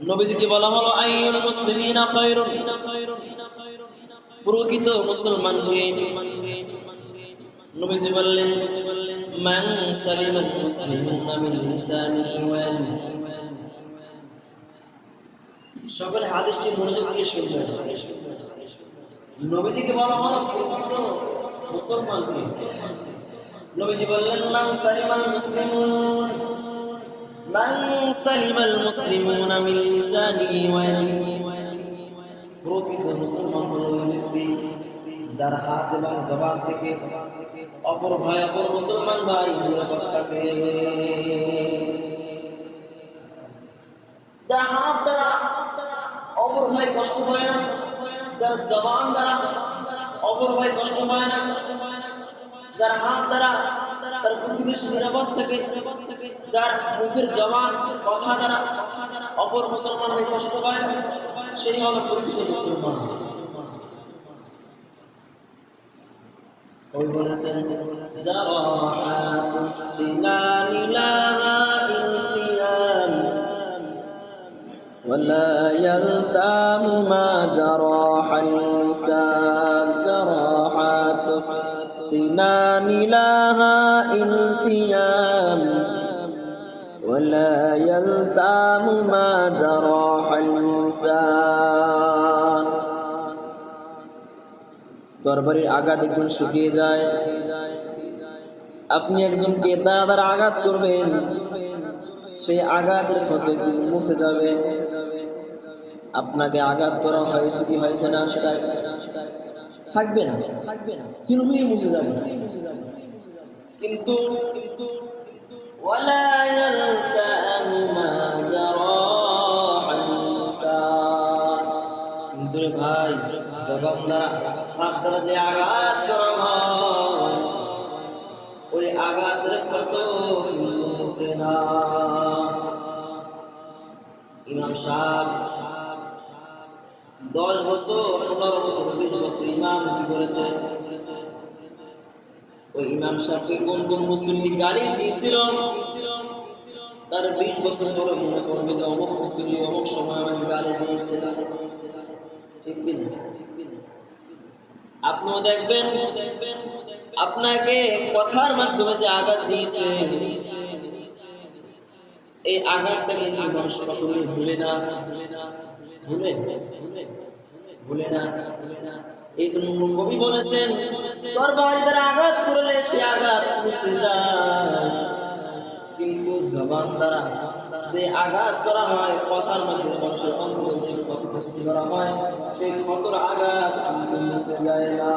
নবীজিকে বলা হলো আইয়ুল মুসলিমিনা খায়রুন, প্রকৃত মুসলমান কে? নবীজি বললেন মান সালিমাল মুসলিমুনা মিন লিসানিহি ওয়া ইয়াদিহি। সকলে হাদিসটি মনোযোগ দিয়ে শুনবেন। নবীজিকে বলা হলো প্রকৃত মুসলমান কে? নবীজি বললেন মান সালিমাল মুসলিমুন, মান সালিমাল মুসলিমুনা মিন লিসানিহি ওয়া ইয়াদিহি। প্রকৃত মুসলমান হলো ওই ব্যক্তি যার হাত এবং জবান থেকে অপর ভাই অপর মুসলমান ভাই নিরাপদ থাকে। যার হাত দ্বারা অপর ভাই কষ্ট পায় না, যার জবান দ্বারা অপর ভাই কষ্ট পায় না, যার হাত দ্বারা তার প্রতিবেশী নিরাপদ থাকে, যার মুখের জবান কথা দ্বারা অপর মুসলমান ভাই কষ্ট পায় না, সেই হলো প্রকৃত মুসলমান। ওই বলেছেন জারাহাতুস সিনানি লাহা ইলতিয়াম ওয়ালা ইয়ালতামু মা জারাহাল লিসান, জারাহাতুস সিনানি লাহা ইলতিয়াম ওয়ালা ইয়ালতামু মা জারাহাল লিসান। তরবারির আঘাত একদিন শুকিয়ে যায়। আপনি একজনকে দাঁড়ার আঘাত করবেন, সেই আঘাতের ক্ষত একদিন মুছে যাবে। আপনাকে আঘাত করা হয়েছে কি হয়েছে না সেটা থাকবে না, সিলুই মুছে যাবে। কিন্তু ওয়ালা ইয়ালতামু মা জারাহাল লিসান, কিন্তু রে ভাই জবান দ্বারা হাত দ্বারা যে আঘাত করা হয় ওই আঘাতের ক্ষত কিন্তু মুছে না। ইমাম সাহেব 10 বছর 15 বছর 20 বছর ইমামতি করেছে। ওই ইমাম সাহেবকে কোন কোন মুসলিম গালি দিয়েছিল, তার 20 বছর পরে মনে করবে যে অমুক মুসলিম অমুক সময় আমাকে গালি দিয়েছিল। ঠিক কিনা? আপনিও দেখবেন আপনাকে কথার মাধ্যমে যে আঘাত দিয়েছে এই আঘাতটাকে মানুষ কখনোই ভুলে না, ভুলে না। এই জন্য কবি বলেছেন তরবারি দ্বারা আঘাত করলে সে আঘাত মুছে যায়, কিন্তু জবান দ্বারা যে আঘাত করা হয় কথার মাধ্যমে মানুষের অন্তরে যে ক্ষত সৃষ্টি করা হয় সেই ক্ষতর আঘাত কিন্তু মুছে যায় না।